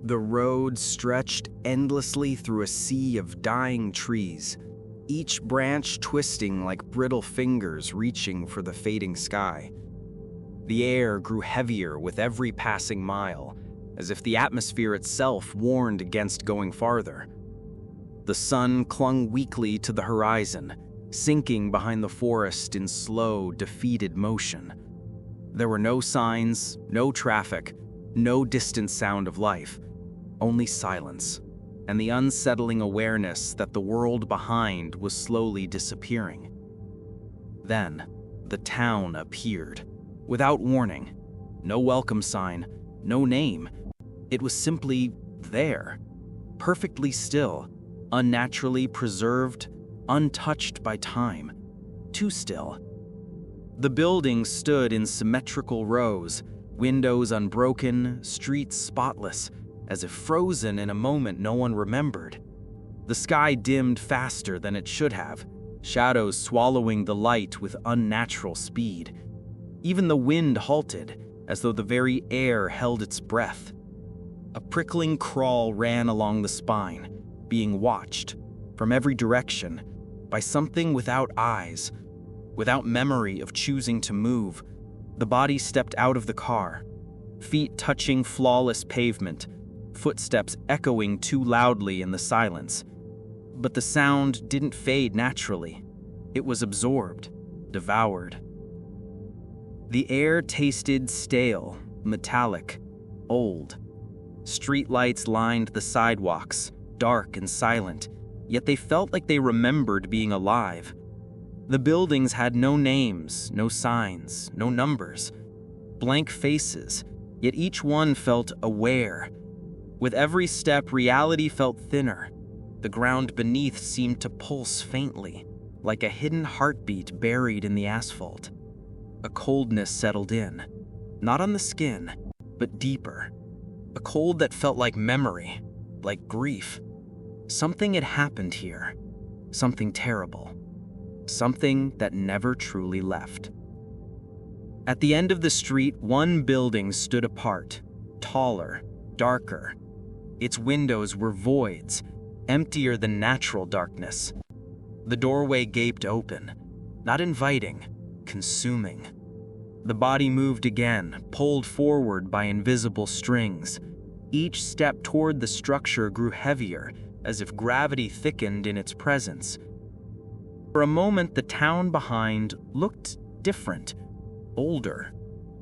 The road stretched endlessly through a sea of dying trees, each branch twisting like brittle fingers reaching for the fading sky. The air grew heavier with every passing mile, as if the atmosphere itself warned against going farther. The sun clung weakly to the horizon, sinking behind the forest in slow, defeated motion. There were no signs, no traffic, no distant sound of life, only silence, and the unsettling awareness that the world behind was slowly disappearing. Then, the town appeared, without warning. No welcome sign, no name. It was simply there, perfectly still, unnaturally preserved, untouched by time. Too still. The buildings stood in symmetrical rows, windows unbroken, streets spotless, as if frozen in a moment no one remembered. The sky dimmed faster than it should have, shadows swallowing the light with unnatural speed. Even the wind halted, as though the very air held its breath. A prickling crawl ran along the spine, being watched, from every direction, by something without eyes, without memory of choosing to move. The body stepped out of the car, feet touching flawless pavement, footsteps echoing too loudly in the silence. But the sound didn't fade naturally. It was absorbed, devoured. The air tasted stale, metallic, old. Streetlights lined the sidewalks, dark and silent, yet they felt like they remembered being alive. The buildings had no names, no signs, no numbers. Blank faces, yet each one felt aware. With every step, reality felt thinner. The ground beneath seemed to pulse faintly, like a hidden heartbeat buried in the asphalt. A coldness settled in, not on the skin, but deeper. A cold that felt like memory, like grief. Something had happened here, something terrible, something that never truly left. At the end of the street, one building stood apart, taller, darker. Its windows were voids, emptier than natural darkness. The doorway gaped open, not inviting, consuming. The body moved again, pulled forward by invisible strings. Each step toward the structure grew heavier, as if gravity thickened in its presence. For a moment, the town behind looked different, older,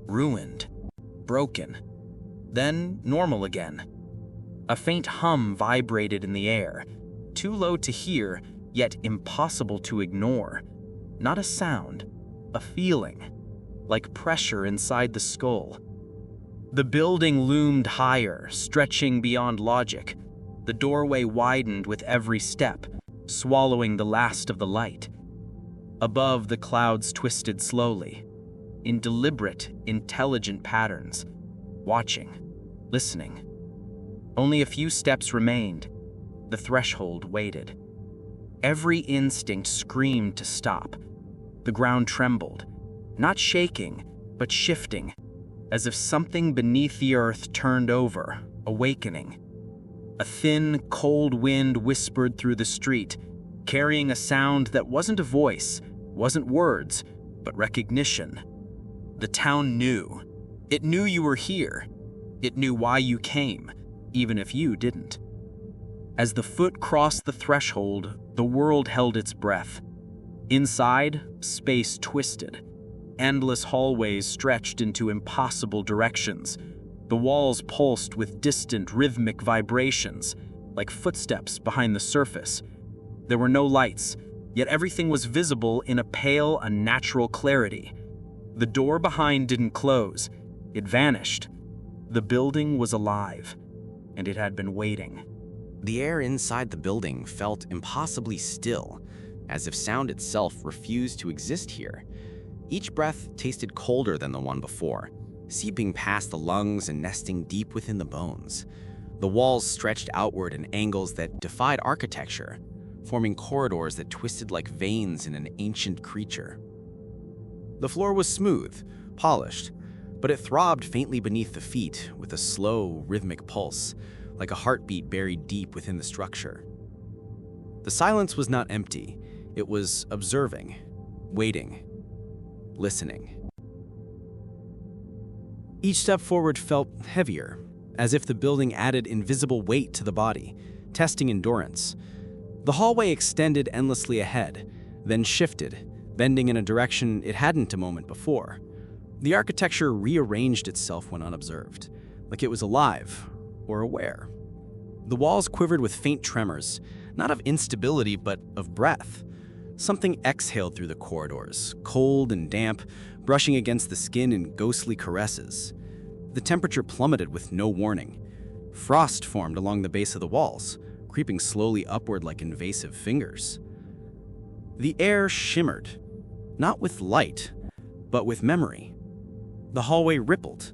ruined, broken, then normal again. A faint hum vibrated in the air, too low to hear, yet impossible to ignore. Not a sound, a feeling, like pressure inside the skull. The building loomed higher, stretching beyond logic. The doorway widened with every step, swallowing the last of the light. Above, the clouds twisted slowly, in deliberate, intelligent patterns, watching, listening. Only a few steps remained. The threshold waited. Every instinct screamed to stop. The ground trembled, not shaking, but shifting, as if something beneath the earth turned over, awakening. A thin, cold wind whispered through the street, carrying a sound that wasn't a voice, wasn't words, but recognition. The town knew. It knew you were here. It knew why you came, even if you didn't. As the foot crossed the threshold, the world held its breath. Inside, space twisted. Endless hallways stretched into impossible directions. The walls pulsed with distant, rhythmic vibrations, like footsteps behind the surface. There were no lights, yet everything was visible in a pale, unnatural clarity. The door behind didn't close. It vanished. The building was alive, and it had been waiting. The air inside the building felt impossibly still, as if sound itself refused to exist here. Each breath tasted colder than the one before, seeping past the lungs and nesting deep within the bones. The walls stretched outward in angles that defied architecture, forming corridors that twisted like veins in an ancient creature. The floor was smooth, polished, but it throbbed faintly beneath the feet with a slow, rhythmic pulse, like a heartbeat buried deep within the structure. The silence was not empty. It was observing, waiting, listening. Each step forward felt heavier, as if the building added invisible weight to the body, testing endurance. The hallway extended endlessly ahead, then shifted, bending in a direction it hadn't a moment before. The architecture rearranged itself when unobserved, like it was alive or aware. The walls quivered with faint tremors, not of instability but of breath. Something exhaled through the corridors, cold and damp, brushing against the skin in ghostly caresses. The temperature plummeted with no warning. Frost formed along the base of the walls, creeping slowly upward like invasive fingers. The air shimmered, not with light, but with memory. The hallway rippled,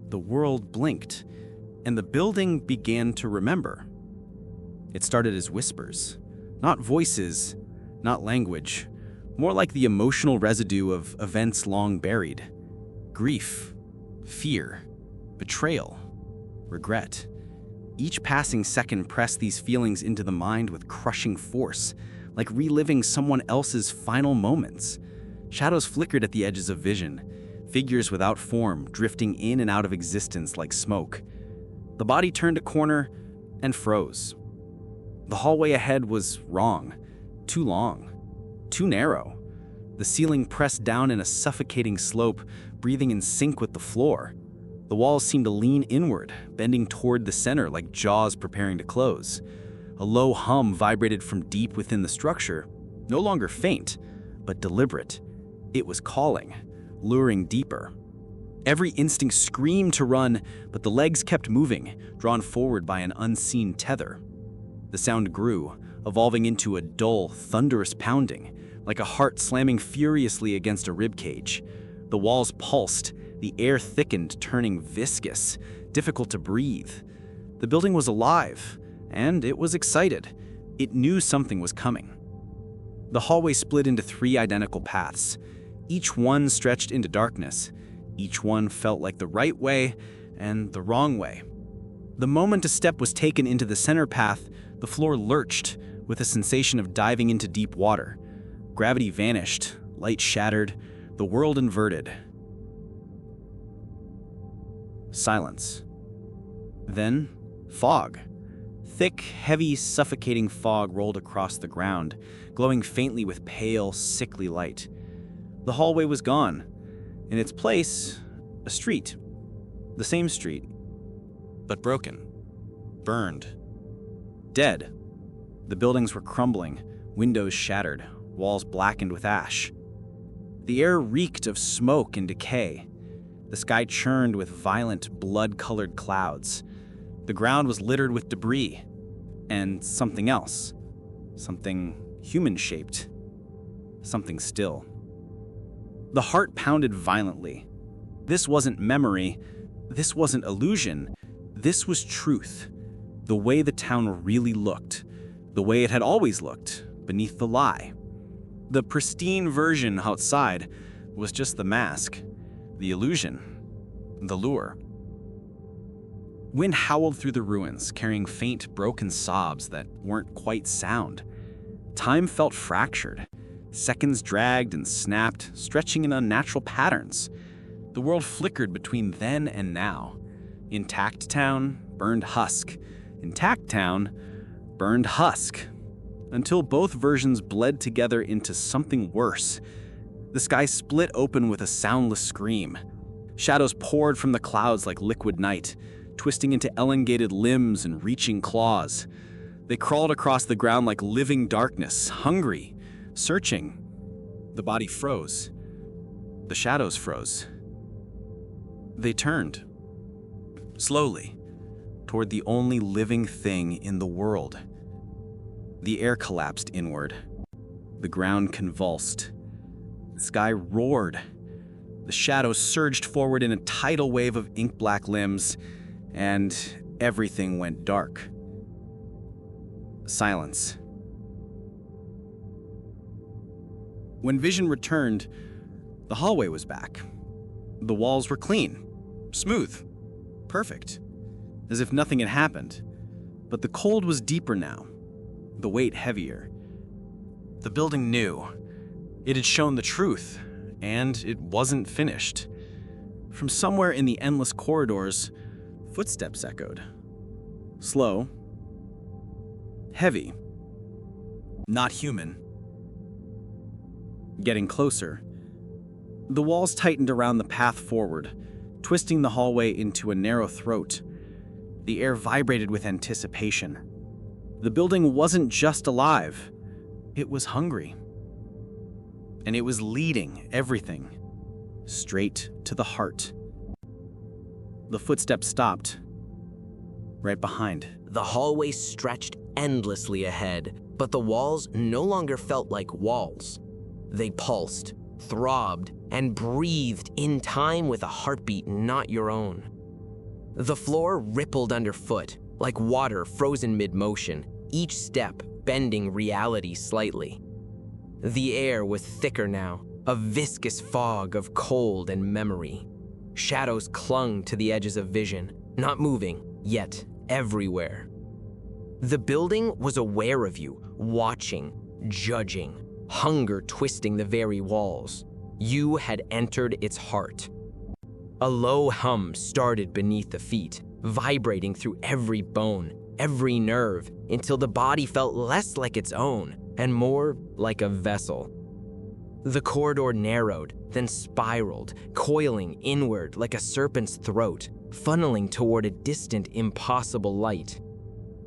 the world blinked, and the building began to remember. It started as whispers, not voices, not language, more like the emotional residue of events long buried. Grief, fear, betrayal, regret. Each passing second pressed these feelings into the mind with crushing force, like reliving someone else's final moments. Shadows flickered at the edges of vision, figures without form drifting in and out of existence like smoke. The body turned a corner and froze. The hallway ahead was wrong, too long, too narrow. The ceiling pressed down in a suffocating slope, breathing in sync with the floor. The walls seemed to lean inward, bending toward the center like jaws preparing to close. A low hum vibrated from deep within the structure, no longer faint, but deliberate. It was calling, luring deeper. Every instinct screamed to run, but the legs kept moving, drawn forward by an unseen tether. The sound grew, evolving into a dull, thunderous pounding, like a heart slamming furiously against a ribcage. The walls pulsed, the air thickened, turning viscous, difficult to breathe. The building was alive, and it was excited. It knew something was coming. The hallway split into 3 identical paths. Each one stretched into darkness. Each one felt like the right way and the wrong way. The moment a step was taken into the center path, the floor lurched with a sensation of diving into deep water. Gravity vanished, light shattered, the world inverted. Silence. Then, fog. Thick, heavy, suffocating fog rolled across the ground, glowing faintly with pale, sickly light. The hallway was gone. In its place, a street. The same street, but broken, burned, dead. The buildings were crumbling, windows shattered, walls blackened with ash. The air reeked of smoke and decay. The sky churned with violent, blood-colored clouds. The ground was littered with debris, and something else. Something human-shaped. Something still. The heart pounded violently. This wasn't memory. This wasn't illusion. This was truth. The way the town really looked. The way it had always looked, beneath the lie. The pristine version outside was just the mask, the illusion, the lure. Wind howled through the ruins, carrying faint, broken sobs that weren't quite sound. Time felt fractured. Seconds dragged and snapped, stretching in unnatural patterns. The world flickered between then and now. Intact town, burned husk. Intact town, burned husk. Until both versions bled together into something worse. The sky split open with a soundless scream. Shadows poured from the clouds like liquid night, twisting into elongated limbs and reaching claws. They crawled across the ground like living darkness, hungry, searching. The body froze. The shadows froze. They turned, slowly, toward the only living thing in the world. The air collapsed inward. The ground convulsed. The sky roared. The shadows surged forward in a tidal wave of ink-black limbs, and everything went dark. Silence. When vision returned, the hallway was back. The walls were clean, smooth, perfect, as if nothing had happened. But the cold was deeper now, the weight heavier. The building knew. It had shown the truth, and it wasn't finished. From somewhere in the endless corridors, footsteps echoed. Slow, heavy, not human. Getting closer. The walls tightened around the path forward, twisting the hallway into a narrow throat. The air vibrated with anticipation. The building wasn't just alive, it was hungry. And it was leading everything straight to the heart. The footsteps stopped, right behind. The hallway stretched endlessly ahead, but the walls no longer felt like walls. They pulsed, throbbed, and breathed in time with a heartbeat not your own. The floor rippled underfoot, like water frozen mid-motion, each step bending reality slightly. The air was thicker now, a viscous fog of cold and memory. Shadows clung to the edges of vision, not moving, yet everywhere. The building was aware of you, watching, judging, hunger twisting the very walls. You had entered its heart. A low hum started beneath the feet, vibrating through every bone, every nerve, until the body felt less like its own and more like a vessel. The corridor narrowed, then spiraled, coiling inward like a serpent's throat, funneling toward a distant, impossible light.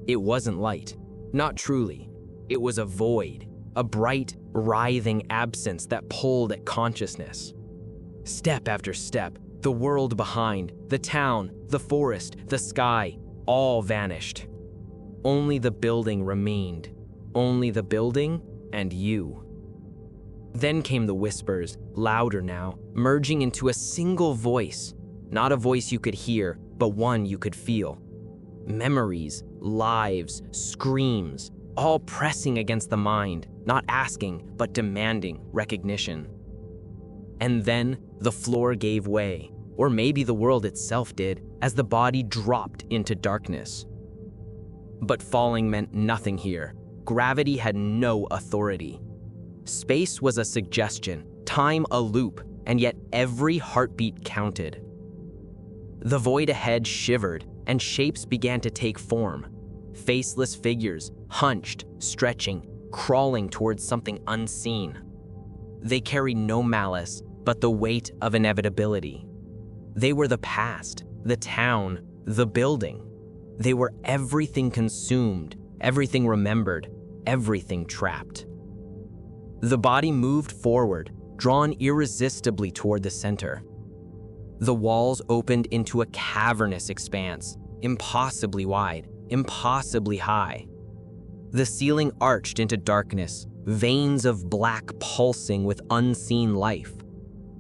It wasn't light, not truly. It was a void, a bright, writhing absence that pulled at consciousness. Step after step, the world behind, the town, the forest, the sky, all vanished. Only the building remained. Only the building and you. Then came the whispers, louder now, merging into a single voice. Not a voice you could hear, but one you could feel. Memories, lives, screams, all pressing against the mind, not asking, but demanding recognition. And then the floor gave way, or maybe the world itself did, as the body dropped into darkness. But falling meant nothing here. Gravity had no authority. Space was a suggestion, time a loop, and yet every heartbeat counted. The void ahead shivered, and shapes began to take form. Faceless figures, hunched, stretching, crawling towards something unseen. They carried no malice, but the weight of inevitability. They were the past, the town, the building. They were everything consumed, everything remembered, everything trapped. The body moved forward, drawn irresistibly toward the center. The walls opened into a cavernous expanse, impossibly wide, impossibly high. The ceiling arched into darkness, veins of black pulsing with unseen life.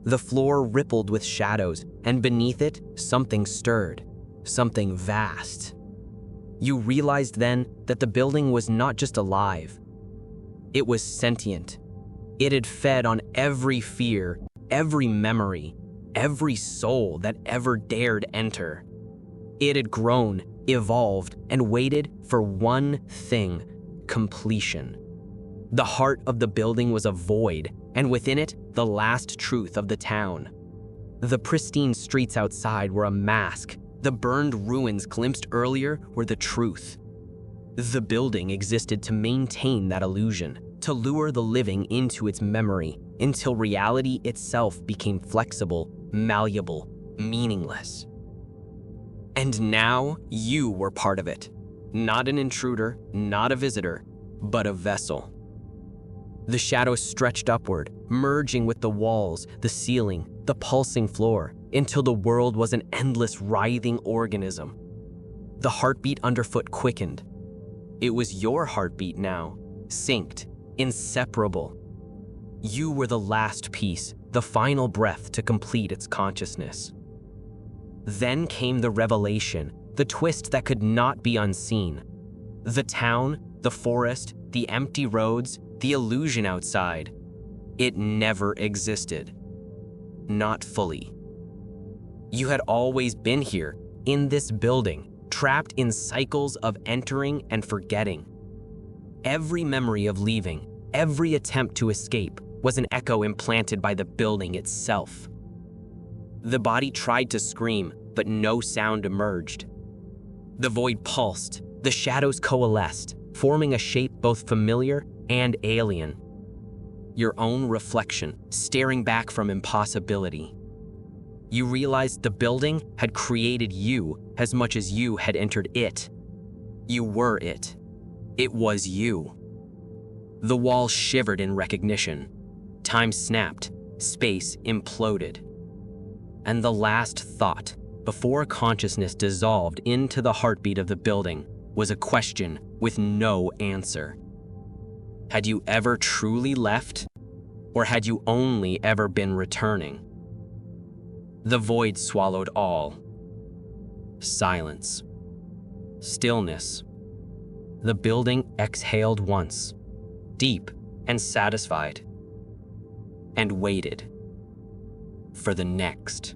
The floor rippled with shadows, and beneath it, something stirred, something vast. You realized then that the building was not just alive. It was sentient. It had fed on every fear, every memory, every soul that ever dared enter. It had grown, evolved, and waited for one thing: completion. The heart of the building was a void, and within it, the last truth of the town. The pristine streets outside were a mask. The burned ruins glimpsed earlier were the truth. The building existed to maintain that illusion, to lure the living into its memory, until reality itself became flexible, malleable, meaningless. And now you were part of it. Not an intruder, not a visitor, but a vessel. The shadows stretched upward, merging with the walls, the ceiling, the pulsing floor, until the world was an endless writhing organism. The heartbeat underfoot quickened. It was your heartbeat now, synced, inseparable. You were the last piece, the final breath to complete its consciousness. Then came the revelation, the twist that could not be unseen. The town, the forest, the empty roads, the illusion outside. It never existed. Not fully. You had always been here, in this building, trapped in cycles of entering and forgetting. Every memory of leaving, every attempt to escape, was an echo implanted by the building itself. The body tried to scream, but no sound emerged. The void pulsed, the shadows coalesced, forming a shape both familiar and alien. Your own reflection, staring back from impossibility. You realized the building had created you as much as you had entered it. You were it. It was you. The wall shivered in recognition. Time snapped, space imploded. And the last thought, before consciousness dissolved into the heartbeat of the building, was a question with no answer. Had you ever truly left? Or had you only ever been returning? The void swallowed all. Silence. Stillness. The building exhaled once, deep and satisfied, and waited for the next.